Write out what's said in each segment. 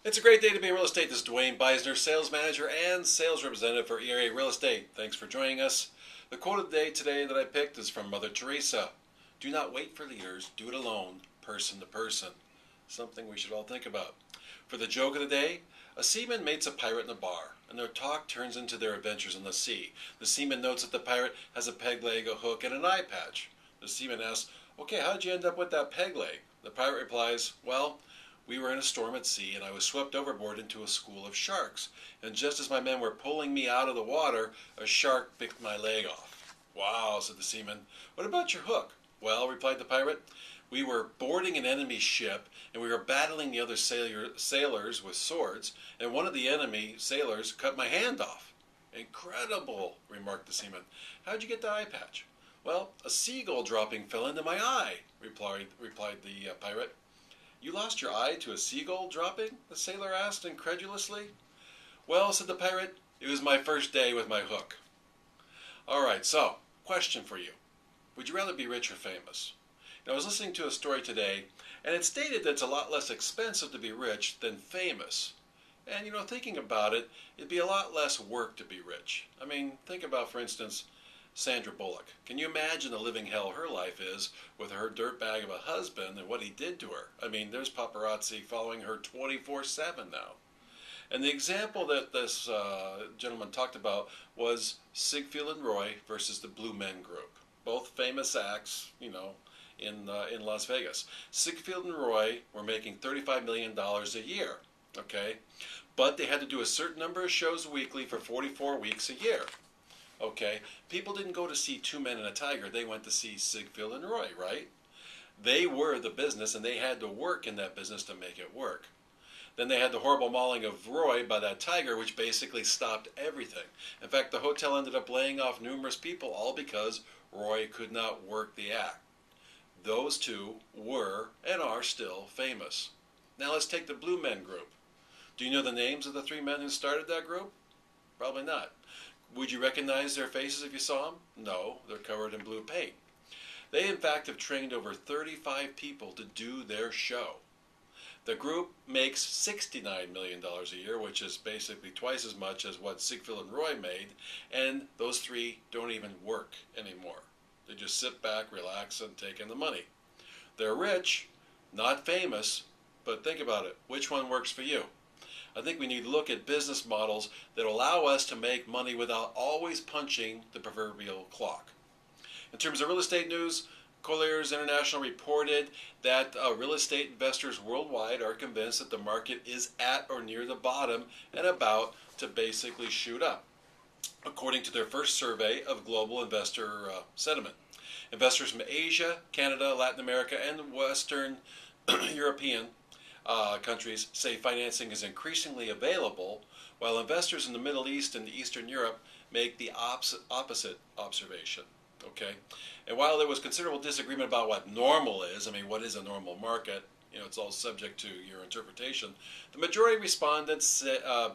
It's a great day to be in real estate. This is Duane, sales manager and sales representative for ERA Real Estate. Thanks for joining us. The quote of the day today that I picked is from Mother Teresa. Do not wait for leaders, do it alone, person to person. Something we should all think about. For the joke of the day, a seaman meets a pirate in a bar, and their talk turns into their adventures on the sea. The seaman notes that the pirate has a peg leg, a hook, and an eye patch. The seaman asks, okay, how did you end up with that peg leg? The pirate replies, well, we were in a storm at sea, and I was swept overboard into a school of sharks. And just as my men were pulling me out of the water, a shark bit my leg off. Wow, said the seaman. What about your hook? Well, replied the pirate, we were boarding an enemy ship, and we were battling the other sailors with swords, and one of the enemy sailors cut my hand off. Incredible, remarked the seaman. How'd you get the eye patch? Well, a seagull dropping fell into my eye, replied the pirate. You lost your eye to a seagull dropping? The sailor asked incredulously. Well, said the pirate, it was my first day with my hook. All right, so, question for you. Would you rather be rich or famous? Now, I was listening to a story today, and it stated that it's a lot less expensive to be rich than famous. And, thinking about it, it'd be a lot less work to be rich. I mean, think about, for instance, Sandra Bullock. Can you imagine the living hell her life is with her dirtbag of a husband and what he did to her? I mean, there's paparazzi following her 24/7 now. And the example that this gentleman talked about was Ziegfeld and Roy versus the Blue Men Group. Both famous acts, in Las Vegas. Ziegfeld and Roy were making $35 million a year, okay? But they had to do a certain number of shows weekly for 44 weeks a year. Okay, people didn't go to see Two Men and a Tiger. They went to see Ziegfeld and Roy, right? They were the business, and they had to work in that business to make it work. Then they had the horrible mauling of Roy by that tiger, which basically stopped everything. In fact, the hotel ended up laying off numerous people, all because Roy could not work the act. Those two were and are still famous. Now let's take the Blue Men Group. Do you know the names of the three men who started that group? Probably not. Would you recognize their faces if you saw them? No, they're covered in blue paint. They, in fact, have trained over 35 people to do their show. The group makes $69 million a year, which is basically twice as much as what Ziegfeld and Roy made, and those three don't even work anymore. They just sit back, relax, and take in the money. They're rich, not famous, but think about it. Which one works for you? I think we need to look at business models that allow us to make money without always punching the proverbial clock. In terms of real estate news, Colliers International reported that real estate investors worldwide are convinced that the market is at or near the bottom and about to basically shoot up, according to their first survey of global investor sentiment. Investors from Asia, Canada, Latin America, and Western European countries say financing is increasingly available, while investors in the Middle East and Eastern Europe make the opposite observation. Okay, and while there was considerable disagreement about what normal is, I mean, what is a normal market? It's all subject to your interpretation. The majority of respondents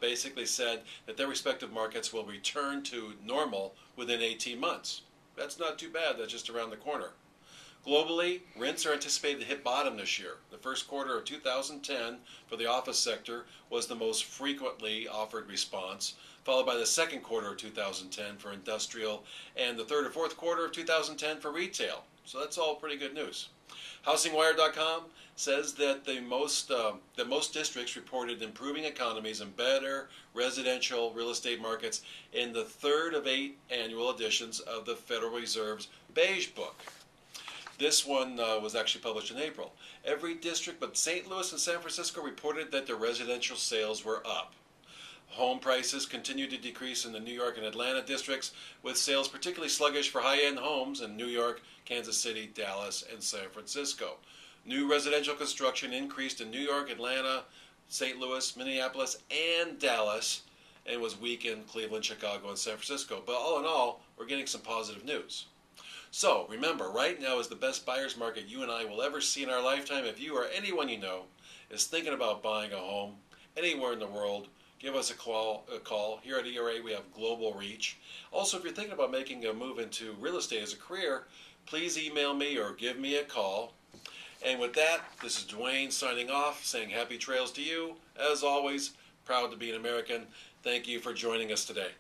basically said that their respective markets will return to normal within 18 months. That's not too bad. That's just around the corner. Globally, rents are anticipated to hit bottom this year. The first quarter of 2010 for the office sector was the most frequently offered response, followed by the second quarter of 2010 for industrial, and the third or fourth quarter of 2010 for retail. So that's all pretty good news. HousingWire.com says that most districts reported improving economies and better residential real estate markets in the third of 8 annual editions of the Federal Reserve's Beige Book. This one was actually published in April. Every district but St. Louis and San Francisco reported that their residential sales were up. Home prices continued to decrease in the New York and Atlanta districts, with sales particularly sluggish for high-end homes in New York, Kansas City, Dallas, and San Francisco. New residential construction increased in New York, Atlanta, St. Louis, Minneapolis, and Dallas, and was weak in Cleveland, Chicago, and San Francisco. But all in all, we're getting some positive news. So remember, right now is the best buyer's market you and I will ever see in our lifetime. If you or anyone you know is thinking about buying a home anywhere in the world, give us a call. Here at ERA, we have global reach. Also, if you're thinking about making a move into real estate as a career, please email me or give me a call. And with that, this is Duane signing off, saying happy trails to you. As always, proud to be an American. Thank you for joining us today.